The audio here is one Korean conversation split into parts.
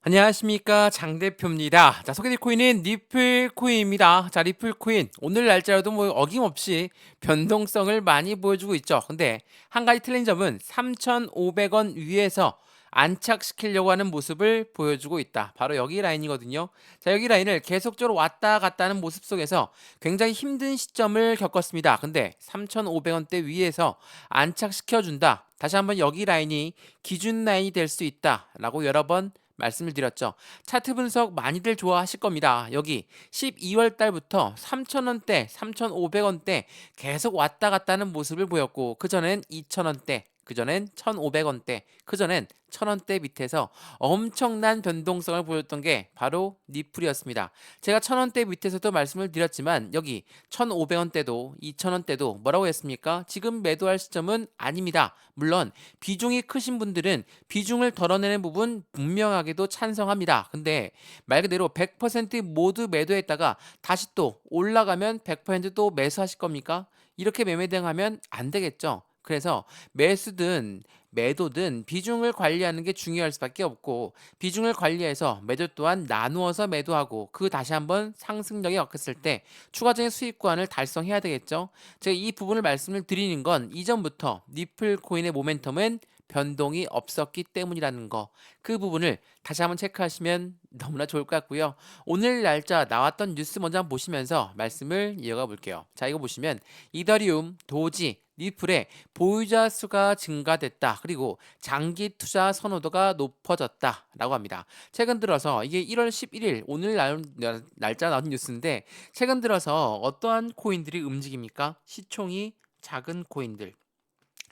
안녕하십니까 장 대표입니다. 자, 소개될 코인은 리플 코인입니다. 자, 리플 코인 오늘 날짜로도 뭐 어김없이 변동성을 많이 보여주고 있죠. 근데 한 가지 틀린 점은 3,500원 위에서 안착시키려고 하는 모습을 보여주고 있다. 바로 여기 라인이거든요. 자, 여기 라인을 계속적으로 왔다 갔다 하는 모습 속에서 굉장히 힘든 시점을 겪었습니다. 근데 3,500원대 위에서 안착시켜준다. 다시 한번 여기 라인이 기준 라인이 될 수 있다라고 여러 번 말씀을 드렸죠. 차트 분석 많이들 좋아하실 겁니다. 여기 12월 달부터 3,000원대, 3,500원대 계속 왔다 갔다 하는 모습을 보였고, 그전엔 2,000원대, 그전엔 1,500원대, 그전엔 1,000원대 밑에서 엄청난 변동성을 보였던 게 바로 니플이었습니다. 제가 1,000원대 밑에서도 말씀을 드렸지만 여기 1,500원대도 2,000원대도 뭐라고 했습니까? 지금 매도할 시점은 아닙니다. 물론 비중이 크신 분들은 비중을 덜어내는 부분 분명하게도 찬성합니다. 근데 말 그대로 100% 모두 매도했다가 다시 또 올라가면 100%또 매수하실 겁니까? 이렇게 매매 대응하면 안 되겠죠. 그래서 매수든 매도든 비중을 관리하는 게 중요할 수밖에 없고, 비중을 관리해서 매도 또한 나누어서 매도하고 그 다시 한번 상승력이 꺾였을 때 추가적인 수익 구간을 달성해야 되겠죠. 제가 이 부분을 말씀을 드리는 건 이전부터 니플 코인의 모멘텀은 변동이 없었기 때문이라는 거, 그 부분을 다시 한번 체크하시면 너무나 좋을 것 같고요. 오늘 날짜 나왔던 뉴스 먼저 한번 보시면서 말씀을 이어가 볼게요. 자, 이거 보시면 이더리움, 도지, 리플의 보유자 수가 증가됐다. 그리고 장기 투자 선호도가 높아졌다라고 합니다. 최근 들어서 이게 1월 11일 오늘 날짜 나온 뉴스인데, 최근 들어서 어떠한 코인들이 움직입니까? 시총이 작은 코인들,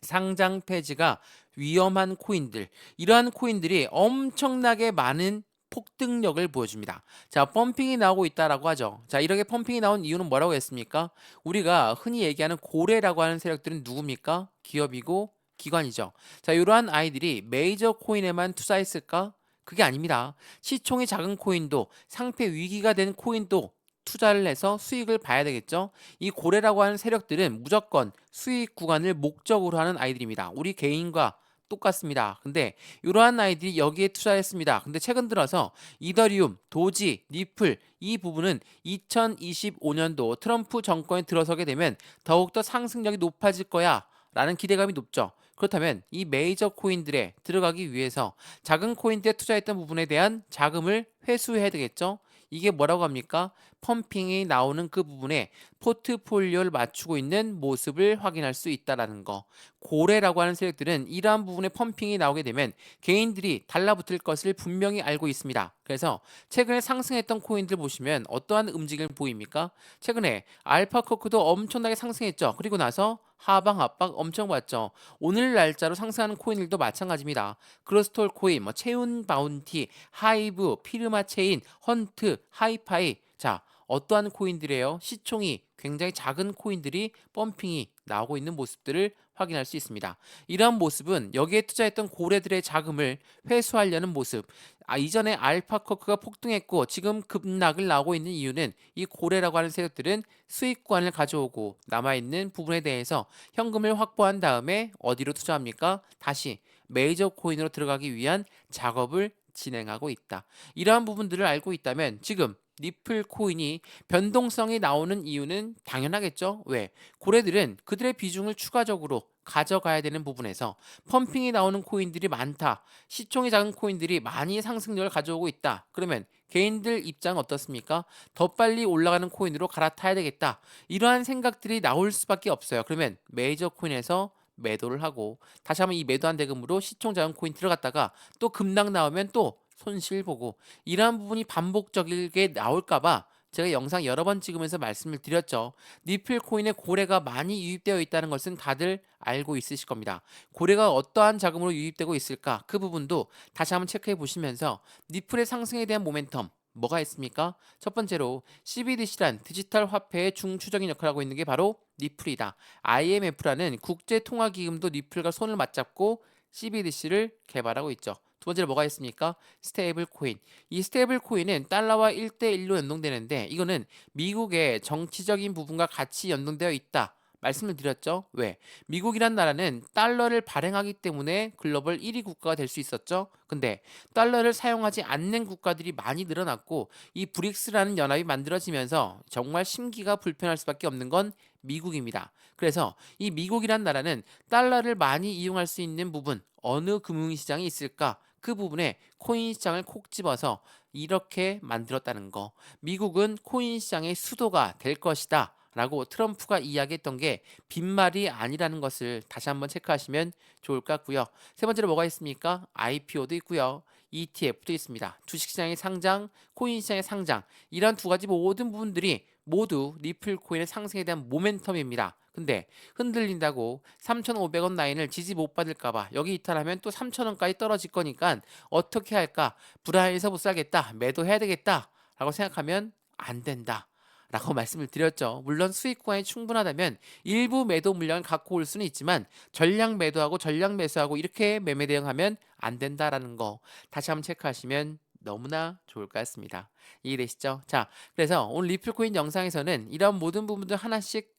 상장 폐지가 위험한 코인들, 이러한 코인들이 엄청나게 많은 폭등력을 보여줍니다. 자, 펌핑이 나오고 있다라고 하죠. 자, 이렇게 펌핑이 나온 이유는 뭐라고 했습니까? 우리가 흔히 얘기하는 고래라고 하는 세력들은 누굽니까? 기업이고 기관이죠. 자, 이러한 아이들이 메이저 코인에만 투자했을까? 그게 아닙니다. 시총이 작은 코인도, 상패 위기가 된 코인도 투자를 해서 수익을 봐야 되겠죠. 이 고래라고 하는 세력들은 무조건 수익 구간을 목적으로 하는 아이들입니다. 우리 개인과 똑같습니다. 근데 이러한 아이들이 여기에 투자했습니다. 근데 최근 들어서 이더리움, 도지, 리플 이 부분은 2025년도 트럼프 정권에 들어서게 되면 더욱더 상승력이 높아질 거야 라는 기대감이 높죠. 그렇다면 이 메이저 코인들에 들어가기 위해서 작은 코인들에 투자했던 부분에 대한 자금을 회수해야 되겠죠. 이게 뭐라고 합니까? 펌핑이 나오는 그 부분에 포트폴리오를 맞추고 있는 모습을 확인할 수 있다라는 거. 고래라고 하는 세력들은 이러한 부분에 펌핑이 나오게 되면 개인들이 달라붙을 것을 분명히 알고 있습니다. 그래서 최근에 상승했던 코인들 보시면 어떠한 움직임을 보입니까? 최근에 알파코크도 엄청나게 상승했죠. 그리고 나서 하방 압박 엄청 받죠. 오늘 날짜로 상승하는 코인들도 마찬가지입니다. 크로스톨 코인, 체운 바운티, 하이브, 피르마 체인, 헌트, 하이파이. 자, 어떠한 코인들이에요? 시총이 굉장히 작은 코인들이 펌핑이 나오고 있는 모습들을 확인할 수 있습니다. 이러한 모습은 여기에 투자했던 고래들의 자금을 회수하려는 모습. 이전에 알파커크가 폭등했고 지금 급락을 나오고 있는 이유는 이 고래라고 하는 세력들은 수익권을 가져오고 남아있는 부분에 대해서 현금을 확보한 다음에 어디로 투자합니까? 다시 메이저 코인으로 들어가기 위한 작업을 진행하고 있다. 이러한 부분들을 알고 있다면 지금 리플 코인이 변동성이 나오는 이유는 당연하겠죠. 왜? 고래들은 그들의 비중을 추가적으로 가져가야 되는 부분에서 펌핑이 나오는 코인들이 많다. 시총이 작은 코인들이 많이 상승력을 가져오고 있다. 그러면 개인들 입장은 어떻습니까? 더 빨리 올라가는 코인으로 갈아타야 되겠다. 이러한 생각들이 나올 수밖에 없어요. 그러면 메이저 코인에서 매도를 하고 다시 한번 이 매도한 대금으로 시총 작은 코인 들어갔다가 또 급락 나오면 또 손실 보고, 이러한 부분이 반복적이게 나올까봐 제가 영상 여러 번 찍으면서 말씀을 드렸죠. 니플 코인에 고래가 많이 유입되어 있다는 것은 다들 알고 있으실 겁니다. 고래가 어떠한 자금으로 유입되고 있을까? 그 부분도 다시 한번 체크해 보시면서 니플의 상승에 대한 모멘텀 뭐가 있습니까? 첫 번째로 CBDC란 디지털 화폐의 중추적인 역할을 하고 있는 게 바로 니플이다. IMF라는 국제통화기금도 니플과 손을 맞잡고 CBDC를 개발하고 있죠. 두 번째로 뭐가 있습니까? 스테이블 코인. 이 스테이블 코인은 달러와 1대1로 연동되는데 이거는 미국의 정치적인 부분과 같이 연동되어 있다 말씀을 드렸죠. 왜? 미국이란 나라는 달러를 발행하기 때문에 글로벌 1위 국가가 될 수 있었죠. 근데 달러를 사용하지 않는 국가들이 많이 늘어났고 이 브릭스라는 연합이 만들어지면서 정말 심기가 불편할 수밖에 없는 건 미국입니다. 그래서 이 미국이란 나라는 달러를 많이 이용할 수 있는 부분, 어느 금융시장이 있을까? 그 부분에 코인 시장을 콕 집어서 이렇게 만들었다는 거. 미국은 코인 시장의 수도가 될 것이다. 라고 트럼프가 이야기했던 게 빈말이 아니라는 것을 다시 한번 체크하시면 좋을 것 같고요. 세 번째로 뭐가 있습니까? IPO도 있고요. ETF도 있습니다. 주식시장의 상장, 코인시장의 상장 이런 두 가지 모든 부분들이 모두 리플 코인의 상승에 대한 모멘텀입니다. 근데 흔들린다고 3,500원 라인을 지지 못 받을까봐 여기 이탈하면 또 3,000원까지 떨어질 거니까 어떻게 할까? 불안해서 못 살겠다. 매도해야 되겠다. 라고 생각하면 안 된다. 라고 말씀을 드렸죠. 물론 수익 구간이 충분하다면 일부 매도 물량을 갖고 올 수는 있지만 전량 매도하고 전량 매수하고 이렇게 매매 대응하면 안 된다라는 거 다시 한번 체크하시면 너무나 좋을 것 같습니다. 이해되시죠? 자, 그래서 오늘 리플코인 영상에서는 이런 모든 부분들 하나씩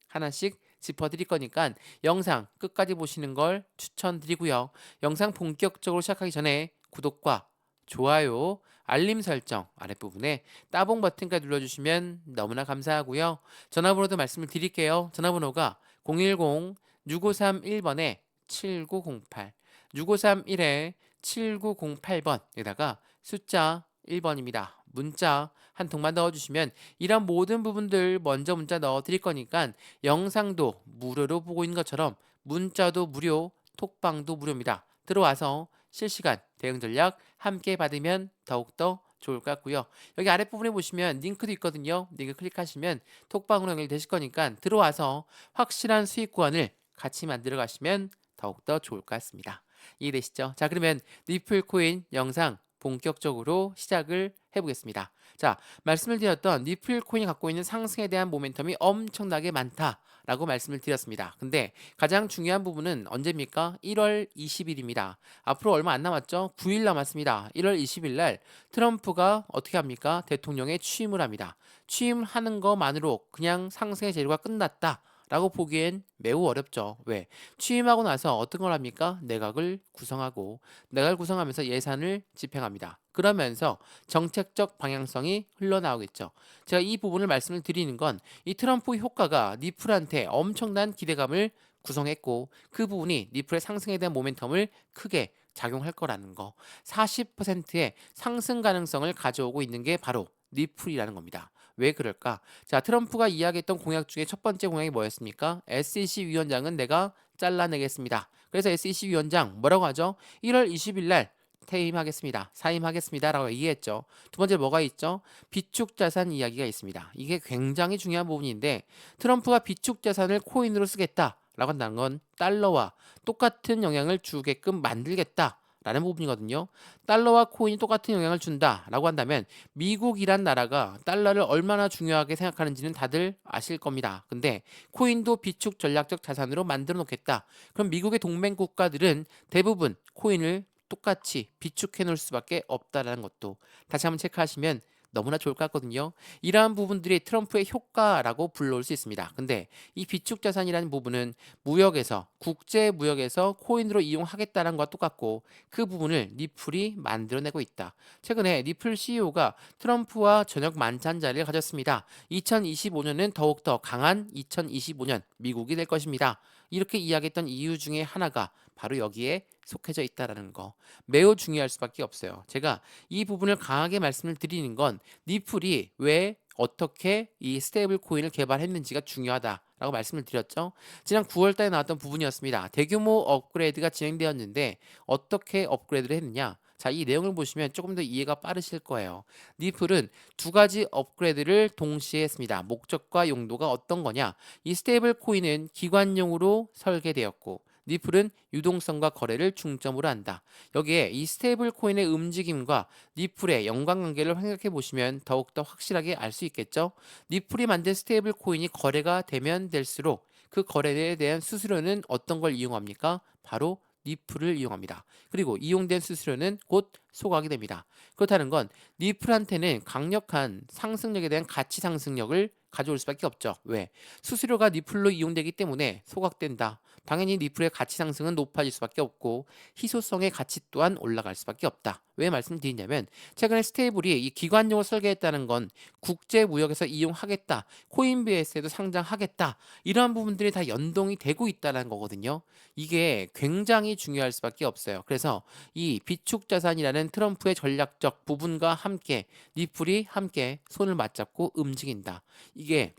짚어드릴 거니까 영상 끝까지 보시는 걸 추천드리고요. 영상 본격적으로 시작하기 전에 구독과 좋아요, 알림 설정 아랫부분에 따봉 버튼까지 눌러주시면 너무나 감사하고요. 전화번호도 말씀을 드릴게요. 전화번호가 010-6531번에 7908, 6531에 7908번에다가 숫자 1번입니다. 문자 한 통만 넣어주시면 이런 모든 부분들 먼저 문자 넣어드릴 거니까 영상도 무료로 보고 있는 것처럼 문자도 무료, 톡방도 무료입니다. 들어와서 실시간 대응 전략 함께 받으면 더욱더 좋을 것 같고요. 여기 아랫부분에 보시면 링크도 있거든요. 링크 클릭하시면 톡방으로 연결되실 거니까 들어와서 확실한 수익 구간을 같이 만들어 가시면 더욱더 좋을 것 같습니다. 이해되시죠? 자, 그러면 리플 코인 영상 본격적으로 시작을 해보겠습니다. 자, 말씀을 드렸던 리플 코인이 갖고 있는 상승에 대한 모멘텀이 엄청나게 많다라고 말씀을 드렸습니다. 근데 가장 중요한 부분은 언제입니까? 1월 20일입니다. 앞으로 얼마 안 남았죠? 9일 남았습니다. 1월 20일 날 트럼프가 어떻게 합니까? 대통령에 취임을 합니다. 취임하는 것만으로 그냥 상승의 재료가 끝났다. 라고 보기엔 매우 어렵죠. 왜? 취임하고 나서 어떤 걸 합니까? 내각을 구성하고 내각을 구성하면서 예산을 집행합니다. 그러면서 정책적 방향성이 흘러나오겠죠. 제가 이 부분을 말씀을 드리는 건 이 트럼프 효과가 리플한테 엄청난 기대감을 구성했고 그 부분이 리플의 상승에 대한 모멘텀을 크게 작용할 거라는 거. 40%의 상승 가능성을 가져오고 있는 게 바로 리플이라는 겁니다. 왜 그럴까? 자, 트럼프가 이야기했던 공약 중에 첫 번째 공약이 뭐였습니까? SEC 위원장은 내가 잘라내겠습니다. 그래서 SEC 위원장 뭐라고 하죠? 1월 20일 날 퇴임하겠습니다. 사임하겠습니다. 라고 얘기했죠. 두 번째 뭐가 있죠? 비축자산 이야기가 있습니다. 이게 굉장히 중요한 부분인데 트럼프가 비축자산을 코인으로 쓰겠다. 라고 한다는 건 달러와 똑같은 영향을 주게끔 만들겠다. 라는 부분이거든요. 달러와 코인이 똑같은 영향을 준다라고 한다면 미국이란 나라가 달러를 얼마나 중요하게 생각하는지는 다들 아실 겁니다. 근데 코인도 비축 전략적 자산으로 만들어 놓겠다. 그럼 미국의 동맹 국가들은 대부분 코인을 똑같이 비축해 놓을 수밖에 없다라는 것도 다시 한번 체크하시면 너무나 좋을 것 같거든요. 이러한 부분들이 트럼프의 효과라고 불러올 수 있습니다. 근데 이 비축 자산이라는 부분은 무역에서 국제 무역에서 코인으로 이용하겠다는 것과 똑같고 그 부분을 리플이 만들어내고 있다. 최근에 리플 CEO가 트럼프와 저녁 만찬 자리를 가졌습니다. 2025년은 더욱더 강한 2025년 미국이 될 것입니다. 이렇게 이야기했던 이유 중에 하나가 바로 여기에 속해져 있다라는 거 매우 중요할 수밖에 없어요. 제가 이 부분을 강하게 말씀을 드리는 건 리플이 왜 어떻게 이 스테이블 코인을 개발했는지가 중요하다라고 말씀을 드렸죠. 지난 9월 달에 나왔던 부분이었습니다. 대규모 업그레이드가 진행되었는데 어떻게 업그레이드를 했느냐? 자, 이 내용을 보시면 조금 더 이해가 빠르실 거예요. 리플은 두 가지 업그레이드를 동시에 했습니다. 목적과 용도가 어떤 거냐? 이 스테이블 코인은 기관용으로 설계되었고 리플은 유동성과 거래를 중점으로 한다. 여기에 이 스테이블 코인의 움직임과 리플의 연관관계를 생각해 보시면 더욱더 확실하게 알 수 있겠죠. 리플이 만든 스테이블 코인이 거래가 되면 될수록 그 거래에 대한 수수료는 어떤 걸 이용합니까? 바로 리플을 이용합니다. 그리고 이용된 수수료는 곧 소각이 됩니다. 그렇다는 건 리플한테는 강력한 상승력에 대한 가치 상승력을 가져올 수밖에 없죠. 왜? 수수료가 니플로 이용되기 때문에 소각된다. 당연히 니플의 가치 상승은 높아질 수밖에 없고 희소성의 가치 또한 올라갈 수밖에 없다. 왜 말씀드리냐면 최근에 스테이블이 이 기관용으로 설계했다는 건 국제 무역에서 이용하겠다. 코인베이스에도 상장하겠다. 이러한 부분들이 다 연동이 되고 있다는 거거든요. 이게 굉장히 중요할 수밖에 없어요. 그래서 이 비축 자산이라는 트럼프의 전략적 부분과 함께 리플이 함께 손을 맞잡고 움직인다. 이게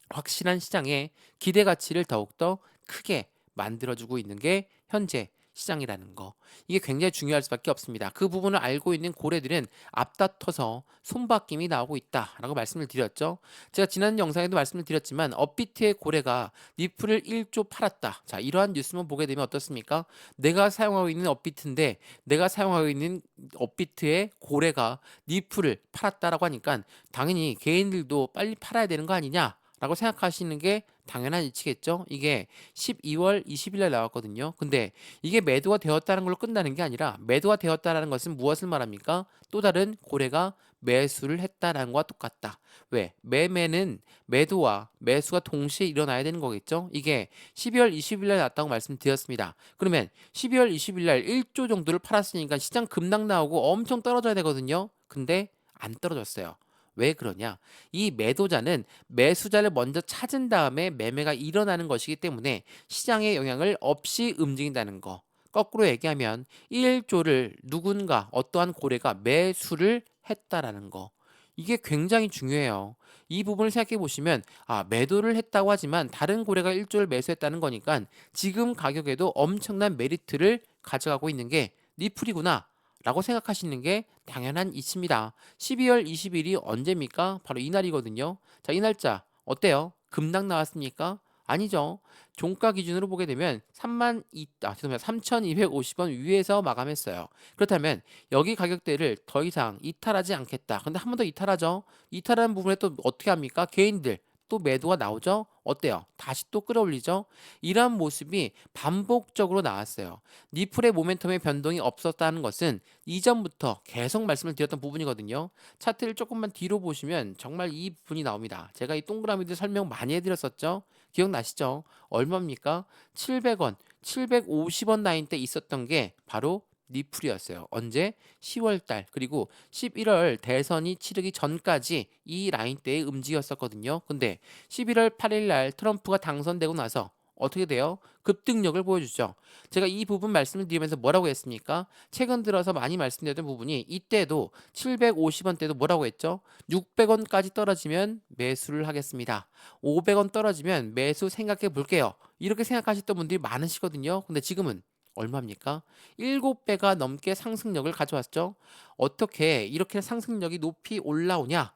확실한 시장의 기대 가치를 더욱더 크게 만들어주고 있는 게 현재 시장이라는 거. 이게 굉장히 중요할 수밖에 없습니다. 그 부분을 알고 있는 고래들은 앞다퉈서 손바뀜이 나오고 있다라고 말씀을 드렸죠. 제가 지난 영상에도 말씀을 드렸지만 업비트의 고래가 니플을 1조 팔았다. 자, 이러한 뉴스만 보게 되면 어떻습니까? 내가 사용하고 있는 업비트인데 내가 사용하고 있는 업비트의 고래가 니플을 팔았다라고 하니까 당연히 개인들도 빨리 팔아야 되는 거 아니냐? 라고 생각하시는 게 당연한 이치겠죠. 이게 12월 20일 날 나왔거든요. 근데 이게 매도가 되었다는 걸로 끝나는 게 아니라 매도가 되었다는 것은 무엇을 말합니까? 또 다른 고래가 매수를 했다라는 것과 똑같다. 왜? 매매는 매도와 매수가 동시에 일어나야 되는 거겠죠. 이게 12월 20일 날 났다고 말씀드렸습니다. 그러면 12월 20일 날 1조 정도를 팔았으니까 시장 급락 나오고 엄청 떨어져야 되거든요. 근데 안 떨어졌어요. 왜 그러냐? 이 매도자는 매수자를 먼저 찾은 다음에 매매가 일어나는 것이기 때문에 시장의 영향을 없이 움직인다는 거. 거꾸로 얘기하면 1조를 누군가 어떠한 고래가 매수를 했다라는 거. 이게 굉장히 중요해요. 이 부분을 생각해 보시면 매도를 했다고 하지만 다른 고래가 1조를 매수했다는 거니까 지금 가격에도 엄청난 메리트를 가져가고 있는 게 니플이구나. 라고 생각하시는 게 당연한 이치입니다. 12월 20일이 언제입니까? 바로 이날이거든요. 자, 이 날짜 어때요? 급락 나왔습니까? 아니죠. 종가 기준으로 보게 되면 3,250원 위에서 마감했어요. 그렇다면 여기 가격대를 더 이상 이탈하지 않겠다. 근데 한 번 더 이탈하죠. 이탈하는 부분에 또 어떻게 합니까? 개인들 또 매도가 나오죠. 어때요? 다시 또 끌어올리죠. 이러한 모습이 반복적으로 나왔어요. 니플의 모멘텀의 변동이 없었다는 것은 이전부터 계속 말씀을 드렸던 부분이거든요. 차트를 조금만 뒤로 보시면 정말 이 부분이 나옵니다. 제가 이 동그라미들 설명 많이 해드렸었죠. 기억나시죠? 얼마입니까? 700원, 750원 라인 때 있었던 게 바로 니플이었어요. 언제? 10월달 그리고 11월 대선이 치르기 전까지 이 라인대에 움직였었거든요. 근데 11월 8일 날 트럼프가 당선되고 나서 어떻게 돼요? 급등력을 보여주죠. 제가 이 부분 말씀을 드리면서 뭐라고 했습니까? 최근 들어서 많이 말씀드렸던 부분이 이때도 750원 대도 뭐라고 했죠? 600원까지 떨어지면 매수를 하겠습니다. 500원 떨어지면 매수 생각해 볼게요. 이렇게 생각하셨던 분들이 많으시거든요. 근데 지금은 얼마입니까? 7배가 넘게 상승력을 가져왔죠. 어떻게 이렇게 상승력이 높이 올라오냐?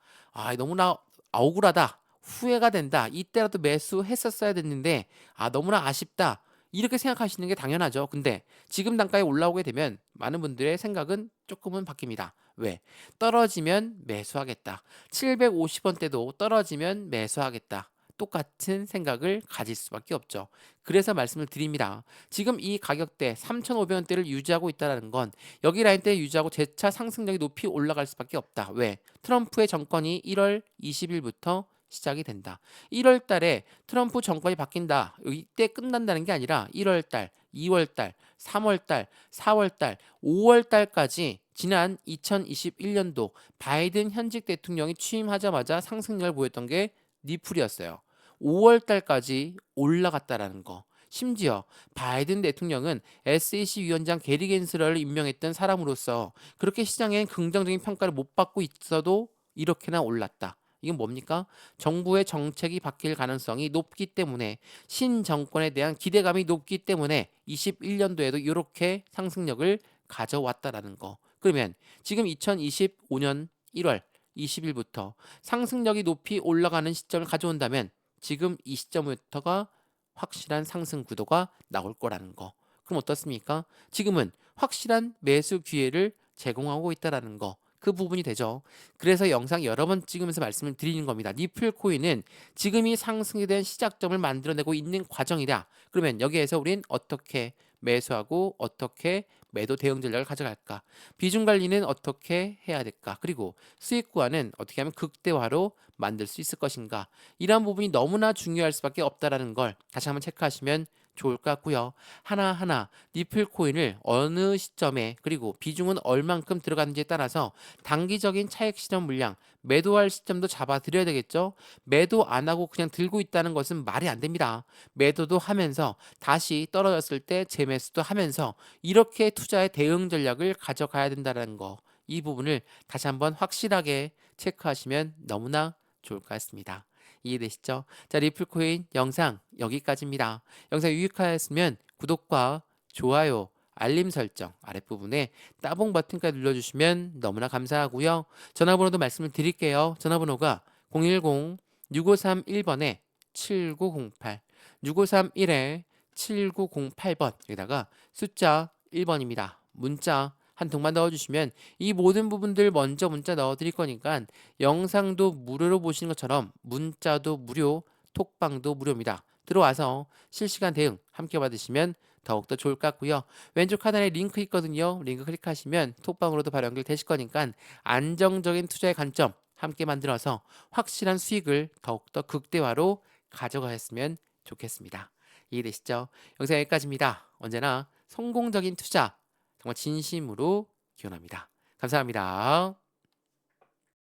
너무나 억울하다. 후회가 된다. 이때라도 매수했었어야 됐는데 너무나 아쉽다. 이렇게 생각하시는 게 당연하죠. 근데 지금 단가에 올라오게 되면 많은 분들의 생각은 조금은 바뀝니다. 왜? 떨어지면 매수하겠다. 750원대도 떨어지면 매수하겠다. 똑같은 생각을 가질 수밖에 없죠. 그래서 말씀을 드립니다. 지금 이 가격대 3,500원대를 유지하고 있다는 건 여기 라인대 유지하고 재차 상승력이 높이 올라갈 수밖에 없다. 왜? 트럼프의 정권이 1월 20일부터 시작이 된다. 1월 달에 트럼프 정권이 바뀐다. 이때 끝난다는 게 아니라 1월 달, 2월 달, 3월 달, 4월 달, 5월 달까지 지난 2021년도 바이든 현직 대통령이 취임하자마자 상승력을 보였던 게 니플이었어요. 5월 달까지 올라갔다라는 거. 심지어 바이든 대통령은 SEC 위원장 게리 겐슬러를 임명했던 사람으로서 그렇게 시장엔 긍정적인 평가를 못 받고 있어도 이렇게나 올랐다. 이건 뭡니까? 정부의 정책이 바뀔 가능성이 높기 때문에 신정권에 대한 기대감이 높기 때문에 21년도에도 이렇게 상승력을 가져왔다라는 거. 그러면 지금 2025년 1월 20일부터 상승력이 높이 올라가는 시점을 가져온다면 지금 이 시점부터가 확실한 상승 구도가 나올 거라는 거. 그럼 어떻습니까? 지금은 확실한 매수 기회를 제공하고 있다라는 거. 그 부분이 되죠. 그래서 영상 여러 번 찍으면서 말씀을 드리는 겁니다. 니플 코인은 지금이 상승에 대한 시작점을 만들어내고 있는 과정이다. 그러면 여기에서 우린 어떻게 매수하고 어떻게 매도 대응 전략을 가져갈까? 비중 관리는 어떻게 해야 될까? 그리고 수익 구간은 어떻게 하면 극대화로 만들 수 있을 것인가? 이러한 부분이 너무나 중요할 수밖에 없다라는 걸 다시 한번 체크하시면 좋을 것 같고요. 하나하나 니플 코인을 어느 시점에 그리고 비중은 얼만큼 들어가는지에 따라서 단기적인 차익 실현 물량, 매도할 시점도 잡아드려야 되겠죠. 매도 안 하고 그냥 들고 있다는 것은 말이 안 됩니다. 매도도 하면서 다시 떨어졌을 때 재매수도 하면서 이렇게 투자의 대응 전략을 가져가야 된다는 거. 이 부분을 다시 한번 확실하게 체크하시면 너무나 좋을 것 같습니다. 이해되시죠? 자, 리플코인 영상 여기까지입니다. 영상 유익하였으면 구독과 좋아요, 알림 설정 아랫부분에 따봉 버튼까지 눌러주시면 너무나 감사하고요. 전화번호도 말씀을 드릴게요. 전화번호가 010-6531번에 7908, 6531에 7908번, 여기다가 숫자 1번입니다. 문자 한 통만 넣어주시면 이 모든 부분들 먼저 문자 넣어드릴 거니까 영상도 무료로 보시는 것처럼 문자도 무료, 톡방도 무료입니다. 들어와서 실시간 대응 함께 받으시면 더욱더 좋을 것 같고요. 왼쪽 하단에 링크 있거든요. 링크 클릭하시면 톡방으로도 바로 연결되실 거니까 안정적인 투자의 관점 함께 만들어서 확실한 수익을 더욱더 극대화로 가져가셨으면 좋겠습니다. 이해되시죠? 영상 여기까지입니다. 언제나 성공적인 투자 정말 진심으로 기원합니다. 감사합니다.